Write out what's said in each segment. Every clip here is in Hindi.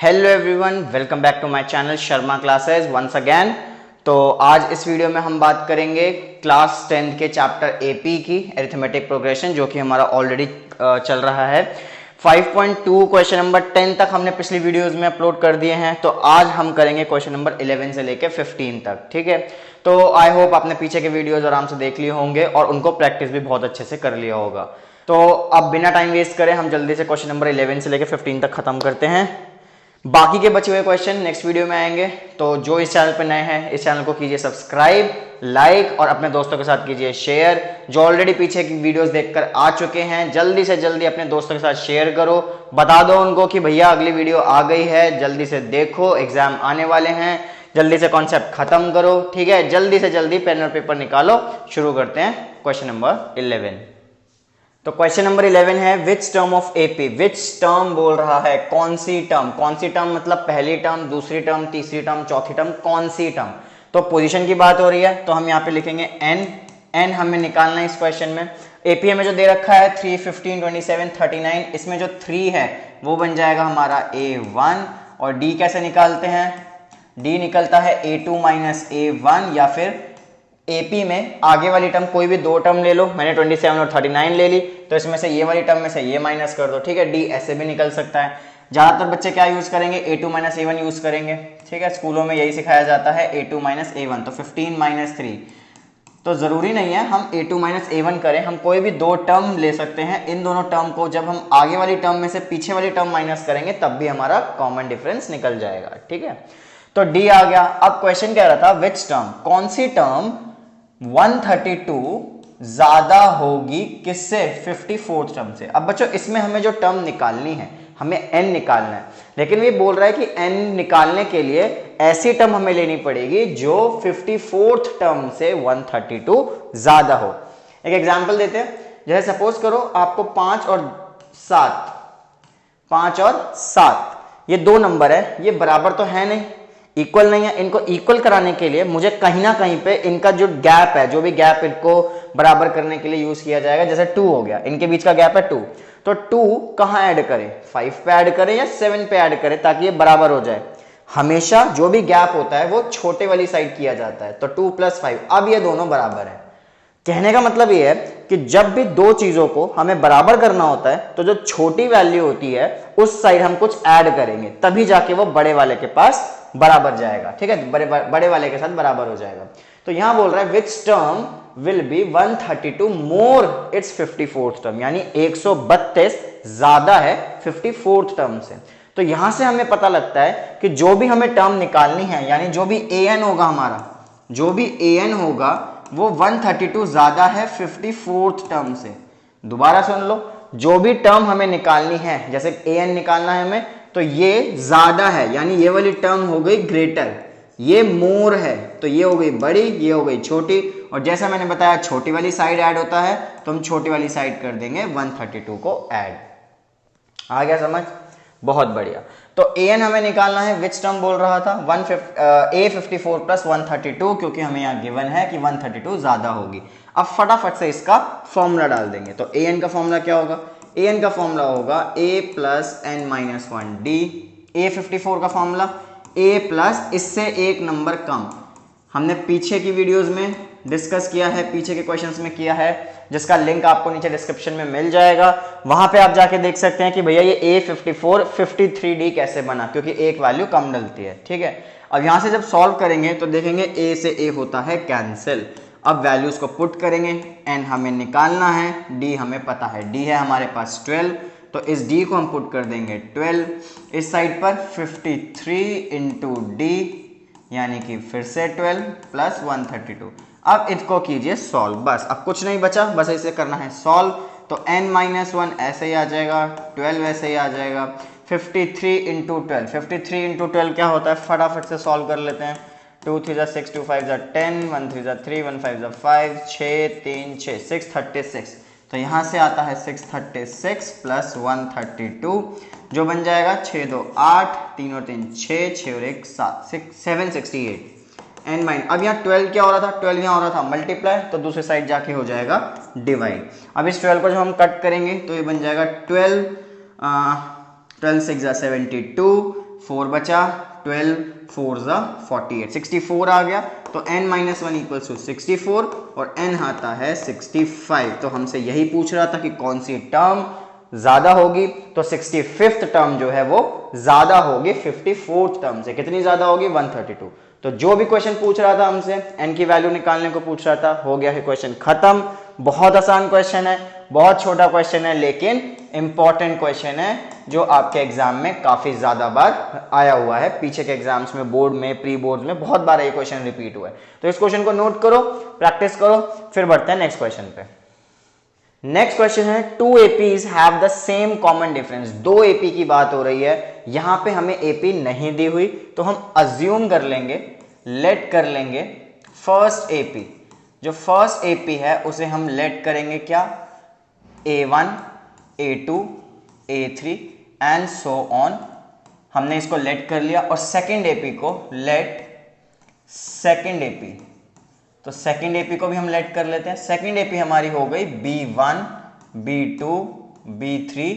Hello everyone, welcome back to my channel Sharma classes once again. तो आज इस वीडियो में हम बात करेंगे क्लास 10th के चैप्टर एपी की अरिथमेटिक प्रोग्रेशन, जो कि हमारा ऑलरेडी चल रहा है। 5.2 क्वेश्चन नंबर 10 तक हमने पिछली वीडियोस में अपलोड कर दिए हैं। तो आज हम करेंगे क्वेश्चन नंबर 11 से लेके 15 तक, ठीक है। तो आई होप आपने पीछे के वीडियोस आराम से देख लिए होंगे और उनको प्रैक्टिस भी बहुत अच्छे से कर लिया होगा। तो अब बिना टाइम वेस्ट करें हम जल्दी से क्वेश्चन नंबर 11 से लेके 15 तक खत्म करते हैं। बाकी के बचे हुए क्वेश्चन नेक्स्ट वीडियो में आएंगे। तो जो इस चैनल पर नए हैं, इस चैनल को कीजिए सब्सक्राइब, लाइक और अपने दोस्तों के साथ कीजिए शेयर। जो ऑलरेडी पीछे की वीडियोस देखकर आ चुके हैं, जल्दी से जल्दी अपने दोस्तों के साथ शेयर करो, बता दो उनको कि भैया अगली वीडियो आ गई है, जल्दी से देखो, एग्जाम आने वाले हैं, जल्दी से कॉन्सेप्ट खत्म करो, ठीक है। जल्दी से जल्दी पेन और पेपर निकालो, शुरू करते हैं क्वेश्चन नंबर 11। तो क्वेश्चन नंबर 11 है which term of AP. Which term बोल रहा है, कौन सी टर्म। कौन सी टर्म मतलब पहली टर्म, दूसरी टर्म, तीसरी टर्म, चौथी टर्म, कौन सी टर्म। तो पोजीशन की बात हो रही है, तो हम यहाँ पे लिखेंगे एन। एन हमें निकालना है इस क्वेश्चन में। एपी में जो दे रखा है 3, 15, 27, 39, इसमें जो 3 है वो बन जाएगा हमारा A1। और डी कैसे निकालते हैं, डी निकलता है A2 माइनस A1, या फिर एपी में आगे वाली टर्म कोई भी दो टर्म ले लो। मैंने 27 और 39 ले ली, तो इसमें से ये वाली टर्म में से ये माइनस कर दो, ठीक है। डी ऐसे भी निकल सकता है। ज्यादातर बच्चे क्या यूज करेंगे, A2 माइनस A1 यूज करेंगे, ठीक है। स्कूलों में यही सिखाया जाता है, A2 माइनस A1। तो 15 माइनस 3, तो जरूरी नहीं है हम A2 माइनस A1 करें, हम कोई भी दो टर्म ले सकते हैं। इन दोनों टर्म को जब हम आगे वाली टर्म में से पीछे वाली टर्म माइनस करेंगे तब भी हमारा कॉमन डिफरेंस निकल जाएगा, ठीक है। तो डी आ गया। अब क्वेश्चन कह रहा था विच टर्म, कौन सी टर्म 132 ज्यादा होगी किससे, 54th टर्म से। अब बच्चों इसमें हमें जो टर्म निकालनी है, हमें n निकालना है, लेकिन ये बोल रहा है कि n निकालने के लिए ऐसी टर्म हमें लेनी पड़ेगी जो 54th टर्म से 132 ज्यादा हो। एक एग्जांपल देते हैं, जैसे सपोज करो आपको 5 और 7 ये दो नंबर है, ये बराबर तो है नहीं, इक्वल नहीं है। इनको इक्वल कराने के लिए मुझे कहीं ना कहीं पे इनका जो गैप है, जो भी गैप इनको बराबर करने के लिए यूज किया जाएगा, जैसे 2 हो गया, इनके बीच का गैप है 2, तो 2 कहां ऐड करें, 5 पे ऐड करें या 7 पे ऐड करें ताकि ये बराबर हो जाए। हमेशा जो भी गैप होता है वो छोटे वाली साइड किया जाता है। तो 2 + 5, अब ये दोनों बराबर है। कहने का मतलब ये है कि जब भी दो चीजों को हमें बराबर करना होता है तो जो छोटी वैल्यू होती है उस साइड हम कुछ ऐड करेंगे, तभी जाके वो बड़े वाले के पास बराबर जाएगा, ठीक है। बड़े वाले के साथ बराबर हो जाएगा। तो यहां बोल रहा है which term will be 132 more it's 54th term, यानी 132 ज्यादा है 54th टर्म से। तो यहां से हमें पता लगता है कि जो भी हमें टर्म निकालनी है, यानी जो भी an होगा हमारा, जो भी an होगा वो 132 ज्यादा है 54th टर्म से। दोबारा सुन लो, जो भी टर्म हमें निकालनी है, जैसे an निकालना है हमें, तो ये ज्यादा है, यानी ये वाली टर्म हो गई ग्रेटर, ये मोर है, तो ये हो गई बड़ी, ये हो गई छोटी। और जैसा मैंने बताया छोटी वाली साइड ऐड होता है, तो हम छोटी वाली साइड कर देंगे 132 को ऐड। आ गया समझ, बहुत बढ़िया। तो an हमें निकालना है, विच टर्म बोल रहा था, A54 + 132, क्योंकि हमें यहाँ गिवन है कि 132 ज्यादा होगी। अब फटाफट से इसका फॉर्मूला डाल देंगे। तो an का फॉर्मूला क्या होगा, an का फॉर्मूला होगा a + n-1d। A54 का फॉर्मूला a प्लस इससे एक नंबर कम, हमने पीछे की वीडियोस में डिस्कस किया है, पीछे के क्वेश्चंस में किया है, जिसका लिंक आपको नीचे डिस्क्रिप्शन में मिल जाएगा। वहां पे आप जाके देख सकते हैं कि भैया ये A54 53D कैसे बना, क्योंकि एक वैल्यू कम डलती है, ठीक है। अब यहां से जब सॉल्व करेंगे तो देखेंगे a से a होता है कैंसिल। अब वैल्यूज को पुट करेंगे, n हमें निकालना है, d हमें पता है, d है हमारे पास 12, तो इस d को हम पुट कर देंगे 12, इस साइड पर 53 × d, यानी कि फिर से 12 + 132। अब इसको कीजिए सॉल्व, बस अब कुछ नहीं बचा, बस इसे करना है सॉल्व। तो n-1 ऐसे ही आ जाएगा, 12 ऐसे ही आ जाएगा, 53 × 12, 53 × 12 क्या होता है, फटाफट से सॉल्व कर लेते हैं। 2 3 6, 2 5 10, 1 3 3, 1 5 5, 6 3 6, 636। तो यहां से आता है 636 + 132, जो बन जाएगा 6 2 8, 3 और 3 6, 6 और 1 7, 768 n-। अब यहाँ 12 क्या हो रहा था, 12 यहाँ हो रहा था मल्टीप्लाई, तो दूसरी साइड जाके हो जाएगा डिवाइड। अब इस 12 को जब हम कट करेंगे तो ये बन जाएगा 12 6 72, 4 बचा, 12 4 ज़ा 48, 64 आ गया। तो n माइनस 1 इक्वल्स टू 64 और n आता है 65। तो हमसे यही पूछ रहा था कि कौन सी टर्म ज्यादा होगी, तो 65th टर्म जो है वो ज्यादा होगी 54th टर्म से। कितनी ज्यादा होगी? 132। तो जो भी क्वेश्चन पूछ रहा था हमसे n की वैल्यू निकालने को पूछ रहा था, हो गया है क्वेश्चन खत्म। बहुत आसान क्वेश्चन है, बहुत छोटा क्वेश्चन है, लेकिन इंपॉर्टेंट क्वेश्चन है जो आपके एग्जाम में काफी ज्यादा बार आया हुआ है। पीछे के एग्जाम्स में, बोर्ड में, प्री बोर्ड में बहुत बार ये क्वेश्चन रिपीट हुआ है। तो इस क्वेश्चन को नोट करो, प्रैक्टिस करो, फिर बढ़ते हैं नेक्स्ट क्वेश्चन पे। नेक्स्ट क्वेश्चन है, two APs have the same common difference. दो एपी की बात हो रही है, यहां पे हमें एपी नहीं दी हुई, तो हम अज्यूम कर लेंगे, लेट कर लेंगे फर्स्ट एपी। जो फर्स्ट एपी है उसे हम लेट करेंगे क्या? A1, A2, A3 and so on. हमने इसको लेट कर लिया। और सेकेंड एपी को लेट सेकेंड एपी, तो सेकेंड एपी को भी हम लेट कर लेते हैं। सेकेंड एपी हमारी हो गई B1, B2, B3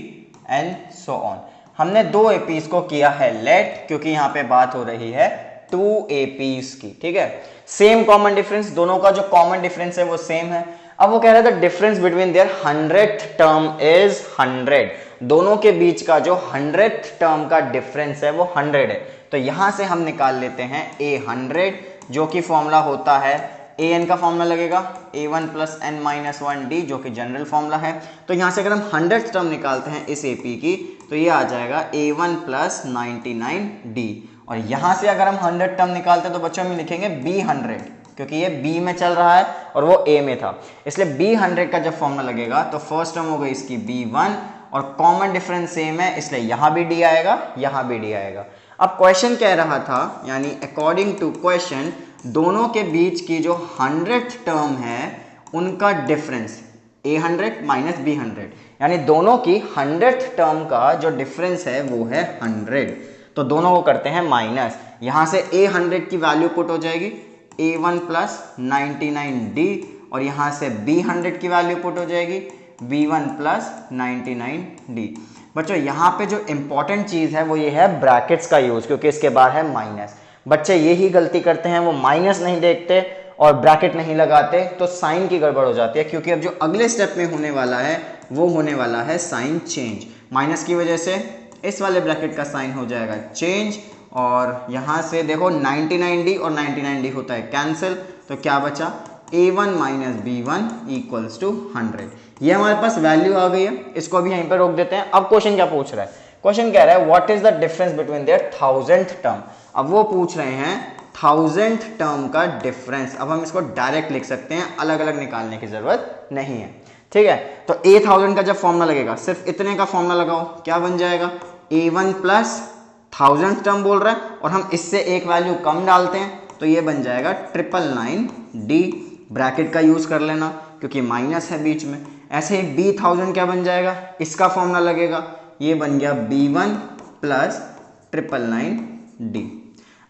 and so on. हमने दो एपीज को किया है लेट, क्योंकि यहां पे बात हो रही है टू एपीज की, ठीक है। सेम कॉमन डिफरेंस, दोनों का जो कॉमन डिफरेंस है वो सेम है। अब वो कह रहा था difference between their 100th term is 100। दोनों के बीच का जो 100th टर्म का डिफरेंस है वो 100 है। तो यहां से हम निकाल लेते हैं A100, जो कि फॉर्मूला होता है, an का फॉर्मूला लगेगा a1 plus n minus 1d, जो कि जनरल फॉर्मूला है। तो यहां से अगर हम 100th टर्म निकालते हैं इस AP की, तो ये आ जाएगा a1 प्लस 99d। और यहां से अगर हम 100 टर्म निकालते हैं तो बच्चों हम लिखेंगे B100, क्योंकि ये B में चल रहा है और वो A में था, इसलिए B100 का जब फॉर्मूला लगेगा तो फर्स्ट टर्म हो गई इसकी B1 और कॉमन डिफरेंस सेम है, इसलिए यहां भी D आएगा, यहां भी D आएगा। अब क्वेश्चन कह रहा था, यानी अकॉर्डिंग टू क्वेश्चन, दोनों के बीच की जो 100th टर्म है उनका डिफरेंस A100 माइनस B100, यानी दोनों की 100th टर्म का जो डिफरेंस है वो है 100। तो दोनों को करते हैं माइनस। यहां से A100 की वैल्यू पुट हो जाएगी A1 प्लस 99d, और यहां से B100 की वैल्यू पुट हो जाएगी B1 प्लस 99d। बच्चों यहाँ पे जो इंपॉर्टेंट चीज है वो ये है ब्रैकेट्स का यूज, क्योंकि इसके बाद है माइनस। बच्चे यही गलती करते हैं, वो माइनस नहीं देखते और ब्रैकेट नहीं लगाते, तो साइन की गड़बड़ हो जाती है। क्योंकि अब जो अगले स्टेप में होने वाला है वो होने वाला है साइन चेंज। माइनस की वजह से इस वाले ब्रैकेट का साइन हो जाएगा चेंज, और यहां से देखो 99d और 99d होता है कैंसिल, तो क्या बचा? A1 minus B1 equals to 100। ये हमारे पास वैल्यू आ गई है, इसको भी यहीं पर रोक देते हैं। अब क्वेश्चन क्या पूछ रहा है? क्वेश्चन कह रहा है what is the difference between their 1000th term. अब वो पूछ रहे हैं 1000th टर्म का डिफरेंस। अब हम इसको डायरेक्ट लिख सकते हैं, अलग अलग निकालने की जरूरत नहीं है, ठीक है। तो A1000 का जब फॉर्मूला लगेगा, सिर्फ इतने का फॉर्मूला लगाओ, क्या बन जाएगा? A1 प्लस 1000th टर्म बोल रहा है, और हम इससे एक वैल्यू कम डालते हैं, तो ये बन जाएगा 999d। ब्रैकेट का यूज कर लेना क्योंकि माइनस है बीच में। ऐसे ही B1000 क्या बन जाएगा? इसका फॉर्मूला लगेगा, ये बन गया B1 प्लस 999d।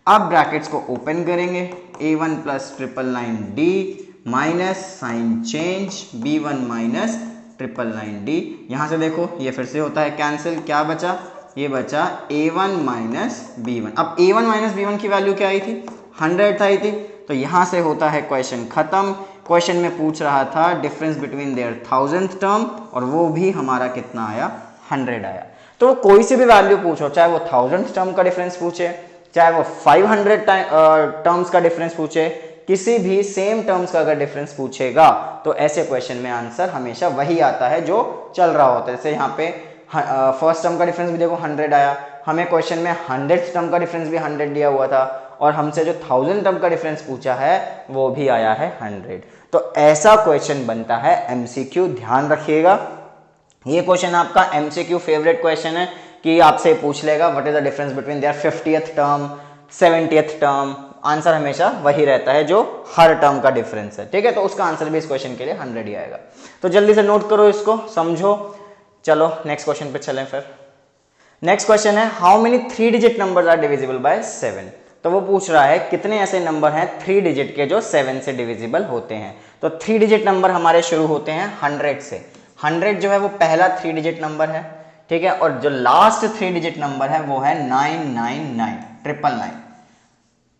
अब ब्रैकेट्स को ओपन करेंगे, A1 plus 999d minus sign change B1 minus 999d। यहां से देखो ये फिर से होता है कैंसिल, क्या बचा? ये बचा A1 माइनस B1। अब A1 माइनस B1 की वैल्यू क्या आई थी? 100 आई थी। तो यहां से होता है क्वेश्चन खत्म। क्वेश्चन में पूछ रहा था difference between their 1000th term, और वो भी हमारा कितना आया? 100 आया। तो कोई सी भी वैल्यू पूछो, चाहे वो 1000th टर्म का डिफरेंस पूछे, चाहे वो 500 टर्म्स का डिफरेंस पूछे, किसी भी सेम टर्म्स का अगर डिफरेंस पूछेगा तो ऐसे क्वेश्चन में आंसर हमेशा वही आता है जो चल रहा होता है। जैसे यहाँ पे फर्स्ट टर्म का डिफरेंस भी देखो 100 आया, हमें क्वेश्चन में 100th टर्म का डिफरेंस भी 100 दिया हुआ था, और हमसे जो 1000 टर्म का डिफरेंस पूछा है वो भी आया है 100। तो ऐसा क्वेश्चन बनता है MCQ, ध्यान रखिएगा। ये क्वेश्चन आपका MCQ फेवरेट क्वेश्चन है कि आपसे पूछ लेगा what is the difference between their 50th term, 70th term. Answer हमेशा वही रहता है जो हर टर्म का डिफरेंस है, ठीक है। तो उसका आंसर भी इस क्वेश्चन के लिए 100 ही आएगा। तो जल्दी से नोट करो, इसको समझो। चलो नेक्स्ट क्वेश्चन पे चलें फिर। नेक्स्ट क्वेश्चन है how many 3 digit numbers are divisible by 7। तो वो पूछ रहा है कितने ऐसे नंबर हैं 3 डिजिट के जो 7 से डिविजिबल होते हैं। तो 3 डिजिट नंबर हमारे शुरू होते हैं 100 से। 100 जो है वो पहला 3 डिजिट नंबर है, ठीक है। और जो लास्ट 3 डिजिट नंबर है वो है 999, 999।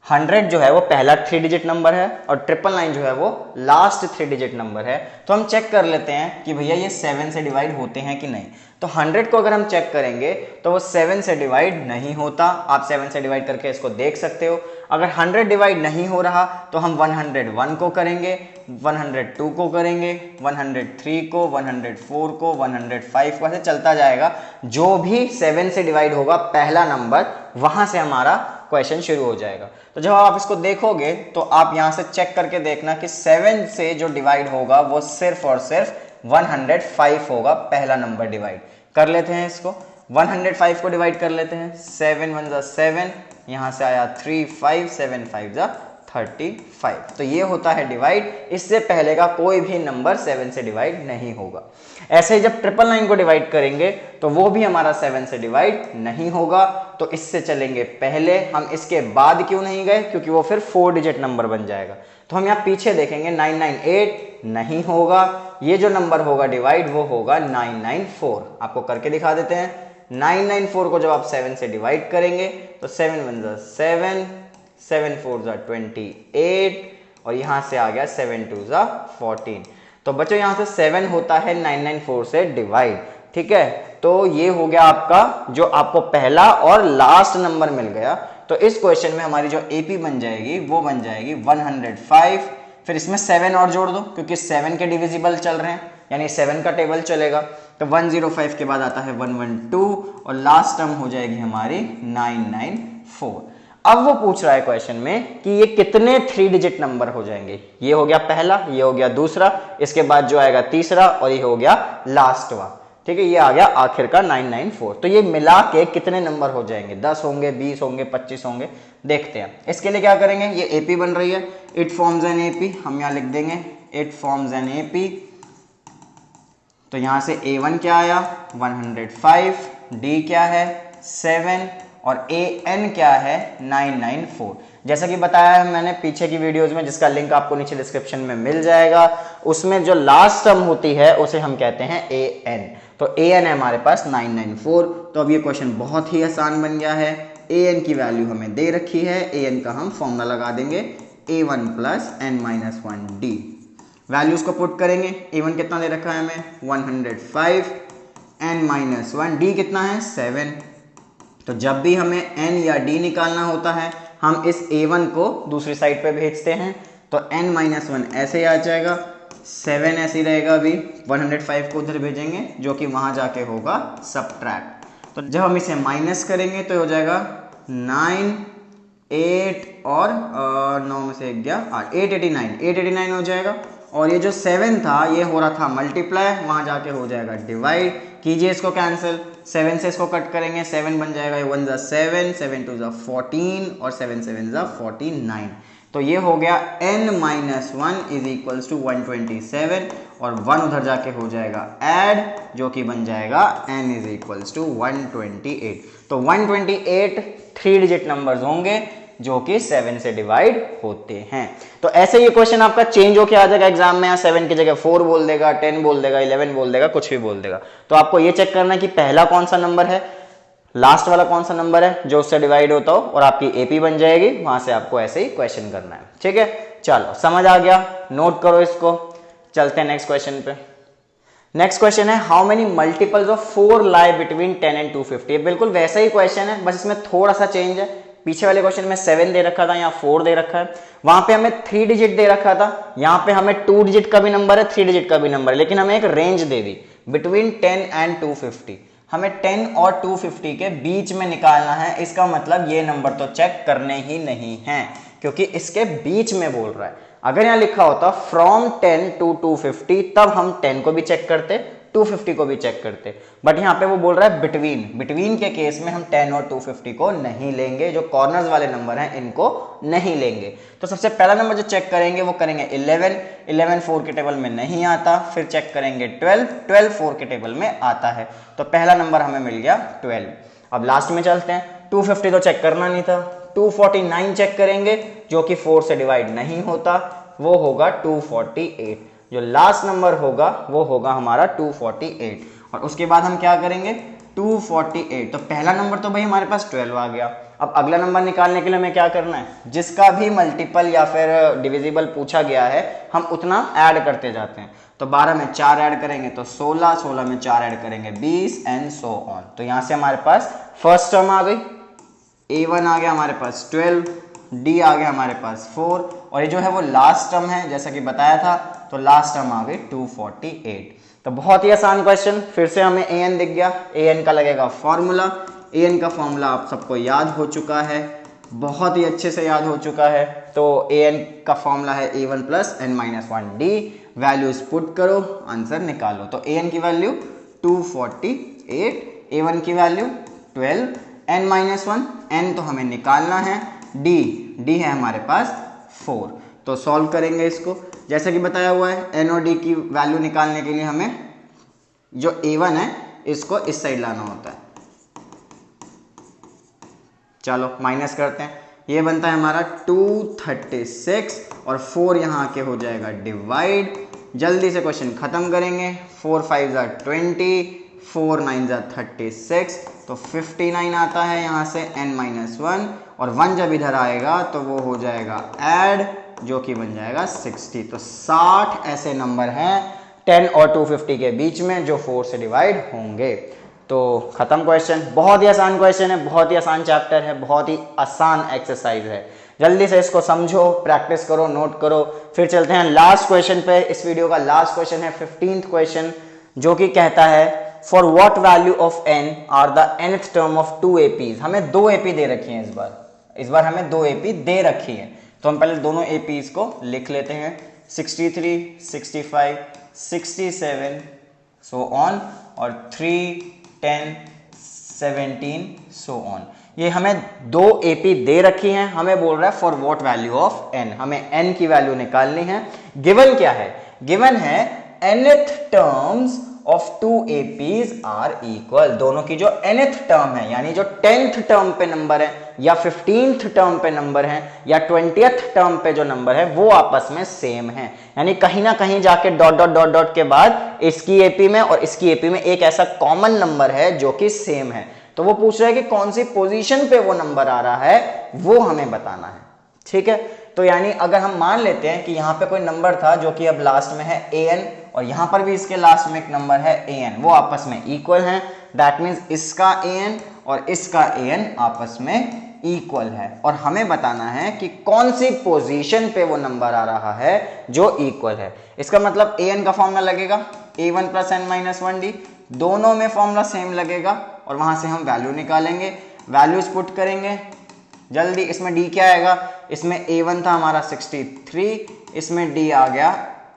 100 जो है वो पहला 3 डिजिट नंबर है और 999 जो है वो लास्ट 3 डिजिट नंबर है। तो हम चेक कर लेते हैं कि भैया ये 7 से डिवाइड होते हैं कि नहीं। तो 100 को अगर हम चेक करेंगे तो वो 7 से डिवाइड नहीं होता। आप 7 से डिवाइड करके इसको देख सकते हो। अगर 100 डिवाइड नहीं हो रहा तो हम 101 को करेंगे, 102 को करेंगे, 103 को, 104 को, 105 को, ऐसे चलता जाएगा। जो भी 7 से डिवाइड होगा पहला नंबर, वहां से हमारा क्वेश्चन शुरू हो जाएगा। तो जब आप इसको देखोगे तो आप यहां से चेक करके देखना कि 7 से जो डिवाइड होगा वो सिर्फ और सिर्फ 105 होगा, पहला नंबर डिवाइड कर लेते हैं। इसको 105 को डिवाइड कर लेते हैं। 7 1 जा 7, यहां से आया 3 5, 7 5 जा 35। तो ये होता है डिवाइड। इससे पहले का कोई भी नंबर 7 से डिवाइड नहीं होगा। ऐसे ही जब 999 को डिवाइड करेंगे तो वो भी हमारा 7 से डिवाइड नहीं होगा। तो इससे चलेंगे पहले, हम इसके बाद क्यों नहीं गए, क्योंकि वो फिर 4 डिजिट नंबर बन जाएगा। तो हम यहाँ पीछे देखेंगे 998 नहीं होगा। ये जो नंबर होगा डिवाइड वो होगा 994। आपको करके दिखा देते हैं। 994 को जब आप 7 से डिवाइड करेंगे तो 7 1 जा 7, 7 4 जा 28 और यहां से आ गया 7 2 जा 14। तो बच्चों यहां से 7 होता है 994 से डिवाइड, ठीक है। तो ये हो गया आपका, जो आपको पहला और लास्ट नंबर मिल गया। तो इस क्वेश्चन में हमारी जो एपी बन जाएगी वो बन जाएगी 105। फिर इसमें 7 और जोड़ दो क्योंकि 7 के डिविजिबल चल रहे हैं, यानी 7 का टेबल चलेगा। तो 105 के बाद आता है 112 और लास्ट टर्म हो जाएगी हमारी 994। अब वो पूछ रहा है क्वेश्चन में कि ये कितने 3 डिजिट नंबर हो जाएंगे। ये हो गया पहला, ये हो गया दूसरा, इसके बाद जो आएगा तीसरा और ये हो गया लास्ट वन, ठीक है। ये आ गया आखिर का 994। तो ये मिला के कितने नंबर हो जाएंगे, 10 होंगे, 20 होंगे, 25 होंगे, देखते हैं। इसके लिए क्या करेंगे, ये एपी बन रही है, इट फॉर्म्स एन एपी, हम यहाँ लिख देंगे इट फॉर्म्स एन एपी। तो यहां से A1 क्या आया 105, D क्या है 7 और AN क्या है 994। जैसा कि बताया है मैंने पीछे की वीडियोस में, जिसका लिंक आपको नीचे डिस्क्रिप्शन में मिल जाएगा, उसमें जो लास्ट टर्म होती है उसे हम कहते हैं AN। तो AN है हमारे पास 994। तो अब ये क्वेश्चन बहुत ही आसान बन गया है। AN की वैल्यू हमें दे रखी है, AN का हम फॉर्मूला लगा देंगे A1 + n-1D। वैल्यूज को पुट करेंगे। A1 कितना दे रखा है हमें 105, n-1, D कितना है 7। तो जब भी हमें n या d निकालना होता है हम इस A1 को दूसरी साइड पे भेजते हैं। तो n-1 ऐसे ही आ जाएगा, 7 ऐसे ही रहेगा। अभी 105 को उधर भेजेंगे जो कि वहां जाके होगा सब्ट्रैक्ट। तो जब हम इसे माइनस करेंगे तो हो जाएगा 9, 8 और 9 में से 1 गया 8, 889 हो जाएगा। और ये जो 7 था ये हो रहा था मल्टीप्लाई, वहां जाके हो जाएगा डिवाइड। कीजिए इसको कैंसिल, 7 से इसको कट करेंगे, 7 बन जाएगा 1 जा 7, 7 2 जा 14 और 7 7 जा 49। तो ये हो गया n-1 = 127 और 1 उधर जाके हो जाएगा ऐड, जो कि बन जाएगा n = 128। तो 128 3 डिजिट नंबर्स होंगे जो कि 7 से डिवाइड होते हैं। तो ऐसे ये क्वेश्चन आपका चेंज होके आ जाएगा एग्जाम में। 7 की जगह 4 बोल देगा, 10 बोल देगा, 11 बोल देगा, कुछ भी बोल देगा। तो आपको ये चेक करना है कि पहला कौन सा नंबर है, लास्ट वाला कौन सा नंबर है जो उससे डिवाइड होता हो, और आपकी एपी बन जाएगी। वहां से आपको ऐसे ही क्वेश्चन करना है, ठीक है। चलो समझ आ गया, नोट करो इसको। चलते हैं नेक्स्ट क्वेश्चन पे। नेक्स्ट क्वेश्चन है how many multiples of 4 lie between 10 and 250। बिल्कुल वैसा ही क्वेश्चन है, बस इसमें थोड़ा सा चेंज है। पीछे वाले क्वेश्चन में 7 दे रखा था, यहाँ 4 दे रखा है। वहां पे हमें 3 डिजिट दे रखा था, यहाँ पे हमें 2 डिजिट का भी नंबर है, 3 डिजिट का भी नंबर है, लेकिन हमें एक range they the between 10 and 250। हमें 10 और 250 के बीच में निकालना है। इसका मतलब ये नंबर तो चेक करने ही नहीं है, क्योंकि इसके बीच में बोल रहा है। अगर यहाँ लिखा होता फ्रॉम 10 to 250, तब हम 10 को भी चेक करते, 250 को भी चेक करते। बट यहाँ पे वो बोल रहा है बिटवीन। बिटवीन के केस में हम 10 और 250 को नहीं लेंगे, जो कॉर्नर्स वाले नंबर हैं इनको नहीं लेंगे। तो सबसे पहला नंबर जो चेक करेंगे वो करेंगे 11। 11 4 के टेबल में नहीं आता। फिर चेक करेंगे 12। 12 4 के टेबल में आता है। तो पहला नंबर हमें मिल गया 12। अब लास्ट में चलते हैं। 250 तो चेक करना नहीं था, 249 चेक करेंगे जो कि 4 से डिवाइड नहीं होता, वो होगा 248। जो लास्ट नंबर होगा वो होगा हमारा 248। और उसके बाद हम क्या करेंगे 248। तो पहला नंबर तो भाई हमारे पास 12 आ गया। अब अगला नंबर निकालने के लिए हमें क्या करना है, जिसका भी मल्टीपल या फिर डिविजिबल पूछा गया है हम उतना ऐड करते जाते हैं। तो 12 में 4 ऐड करेंगे तो 16, 16 में 4 ऐड करेंगे 20 एंड सो ऑन। तो यहाँ से हमारे पास फर्स्ट टर्म आ गई, A1 आ गया हमारे पास 12, D आ गया हमारे पास 4, और ये जो है वो लास्ट टर्म है जैसा कि बताया था, तो लास्ट टर्म आ गई 248। तो बहुत ही आसान क्वेश्चन, फिर से हमें an दिख गया, an का लगेगा फॉर्मूला, an का फॉर्मूला आप सबको याद हो चुका है, बहुत ही अच्छे से याद हो चुका है। तो an का फॉर्मूला है a1 plus n-1d, values put करो, आंसर निकालो। तो an की वैल्यू 248, a1 की वैल्यू 12, n-1, n तो हमें निकालना है, d है हमारे पास 4। तो सॉल्व करेंगे इसको, जैसे कि बताया हुआ है n और d की वैल्यू निकालने के लिए हमें जो a1 है इसको इस साइड लाना होता है। चलो माइनस करते हैं, ये बनता है हमारा 236 और 4 यहाँ आके हो जाएगा डिवाइड। जल्दी से क्वेश्चन खत्म करेंगे, 4 5 ज़ा 20, 4 9 ज़ा 36, तो 59 आता है यहाँ से n-1, और 1 जब इधर आएगा तो वो हो जाएगा ऐड, जो कि बन जाएगा 60। तो 60 ऐसे नंबर हैं 10 और 250 के बीच में जो 4 से डिवाइड होंगे। तो खत्म क्वेश्चन, बहुत ही आसान क्वेश्चन है, बहुत ही आसान चैप्टर है, बहुत ही आसान एक्सरसाइज है। जल्दी से इसको समझो, प्रैक्टिस करो, नोट करो। फिर चलते हैं लास्ट क्वेश्चन पे। इस वीडियो का लास्ट क्वेश्चन है 15th क्वेश्चन, जो कि कहता है for what value of n are the nth term of 2 APs। हमें 2 AP दे रखी है, इस बार हमें 2 AP दे रखी है। तो हम पहले दोनों APs को लिख लेते हैं, 63, 65, 67 सो ऑन, और 3, 10, 17 सो ऑन। ये हमें 2 AP दे रखी हैं, हमें बोल रहा है for what value of n, हमें n की वैल्यू निकालनी है। गिवन क्या है, गिवन है nth terms of 2 APs are equal. दोनों की जो nth टर्म है, यानी जो 10th टर्म पे नंबर है, या 15th टर्म पे नंबर है, या 20th टर्म पे जो नंबर है वो आपस में सेम है। यानी कहीं ना कहीं जाके डॉट डॉट डॉट डॉट के बाद इसकी AP में और इसकी AP में एक ऐसा कॉमन नंबर है जो कि सेम है। तो वो पूछ रहा है कि कौन सी पोजीशन पे वो नंबर आ रहा है, वो हमें बताना है। ठीक है, तो यानी अगर हम मान लेते हैं कि यहाँ पे कोई नंबर था जो कि अब लास्ट में है an, और यहाँ पर भी इसके लास्ट में एक नंबर है an, वो आपस में इक्वल हैं, दैट मीन्स इसका an और इसका an आपस में इक्वल है, और हमें बताना है कि कौन सी पोजीशन पे वो नंबर आ रहा है जो इक्वल है। इसका मतलब an का फॉर्मूला लगेगा a1 प्लस n-1d, दोनों में फॉर्मूला सेम लगेगा, और वहां से हम वैल्यू निकालेंगे, वैल्यूज पुट करेंगे जल्दी। इसमें d क्या आएगा, इसमें a1 था हमारा 63, इसमें d आ गया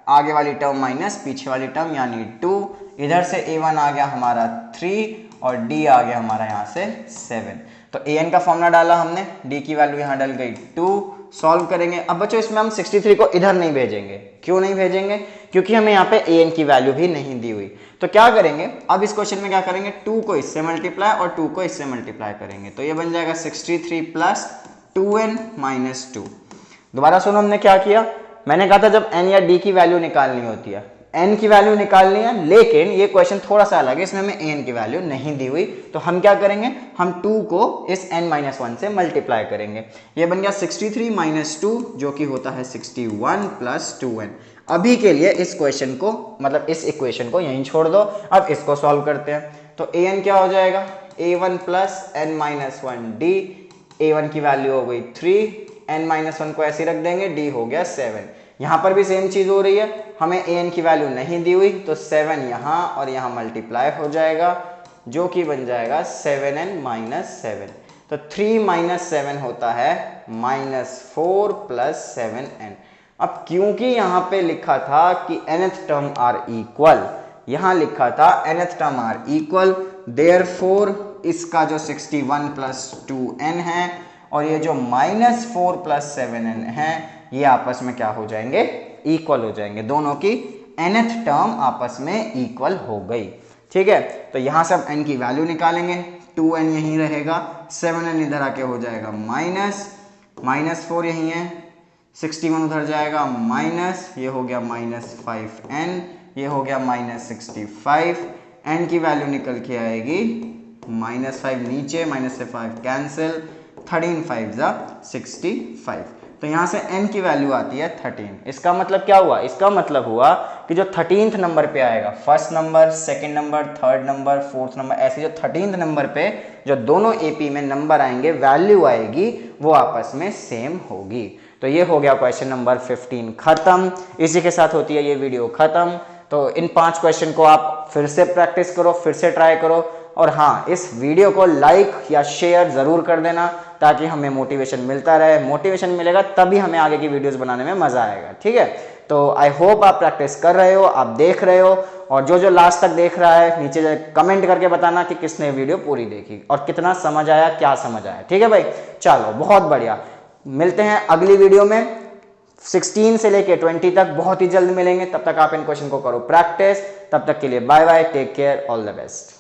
आगे वाली टर्म माइनस पीछे वाली टर्म यानी 2, इधर से a1 आ गया हमारा 3 और d आ गया हमारा यहाँ से 7। तो an का फॉर्मूला डाला हमने, d की वैल्यू यहाँ डल गई 2। सॉल्व करेंगे। अब बच्चों इसमें हम 63 को इधर नहीं भेजेंगे, क्यों नहीं भेजेंगे, क्योंकि हमें यहाँ पे an की वैल्यू भी नहीं दी हुई। तो क्या करेंगे, अब इस क्वेश्चन में क्या करेंगे, 2 को इससे मल्टीप्लाई और 2 को इससे मल्टीप्लाई करेंगे, तो ये बन जाएगा 63 प्लस 2n माइनस 2। दोबारा सुनो, हमने क्या किया, मैंने कहा था जब n या d की वैल्यू निकालनी होती है, n की वैल्यू निकालनी है, लेकिन ये क्वेश्चन थोड़ा सा अलग है, इसमें हमें an की वैल्यू नहीं दी हुई, तो हम क्या करेंगे, हम 2 को इस n-1 से मल्टीप्लाई करेंगे। ये बन गया 63 माइनस 2, जो कि होता है 61 प्लस 2n। अभी के लिए इस क्वेश्चन को, मतलब इस इक्वेशन को यहीं छोड़ दो, अब इसको सॉल्व करते हैं। तो an क्या हो जाएगा, a1 प्लस n-1d, a1 की वैल्यू हो गई 3, n-1 को ऐसे रख देंगे, d हो गया 7। यहाँ पर भी सेम चीज हो रही है, हमें an की वैल्यू नहीं दी हुई, तो 7 यहाँ और यहाँ मल्टीप्लाई हो जाएगा, जो कि बन जाएगा 7n-7। तो 3 माइनस 7 होता है -4 प्लस 7n। अब क्योंकि यहाँ पे लिखा था कि nth टर्म आर इक्वल, यहाँ लिखा था nth term are equal, therefore इसका जो 61 प्लस 2n है और ये जो -4 प्लस 7n है, ये आपस में क्या हो जाएंगे, इक्वल हो जाएंगे। दोनों की nth टर्म आपस में इक्वल हो गई। ठीक है, तो यहां से अब n की वैल्यू निकालेंगे, 2n यहीं रहेगा, 7n इधर आके हो जाएगा -4 यहीं है, 61 उधर जाएगा माइनस, ये हो गया -5n, ये हो गया -65, n की वैल्यू निकल के आएगी -5 नीचे, माइनस से 5 कैंसिल, 13 5 जा 65। तो यहाँ से n की वैल्यू आती है 13। इसका मतलब क्या हुआ? इसका मतलब हुआ कि जो 13th नंबर पे आएगा, first number, second number, third number, fourth number, ऐसे जो 13th नंबर पे जो दोनों एपी में नंबर आएंगे, वैल्यू आएगी, वो आपस में सेम होगी। तो ये हो गया क्वेश्चन नंबर 15 खत्म। इसी के साथ होती है ये वीडियो खत्म। तो इन 5 क्वेश्चन को आप फिर से प्रैक्टिस करो, फिर से ट्राई करो, और हाँ, इस वीडियो को लाइक या शेयर जरूर कर देना ताकि हमें मोटिवेशन मिलता रहे। मोटिवेशन मिलेगा तभी हमें आगे की वीडियोस बनाने में मजा आएगा, ठीक है। तो आई होप आप प्रैक्टिस कर रहे हो, आप देख रहे हो, और जो जो लास्ट तक देख रहा है नीचे कमेंट करके बताना कि किसने वीडियो पूरी देखी और कितना समझ आया, क्या समझ आया, ठीक है भाई। चलो, बहुत बढ़िया, मिलते हैं अगली वीडियो में। 16 से लेके 20 तक बहुत ही जल्द मिलेंगे। तब तक आप इन क्वेश्चन को करो प्रैक्टिस। तब तक के लिए bye bye, take care, all the best.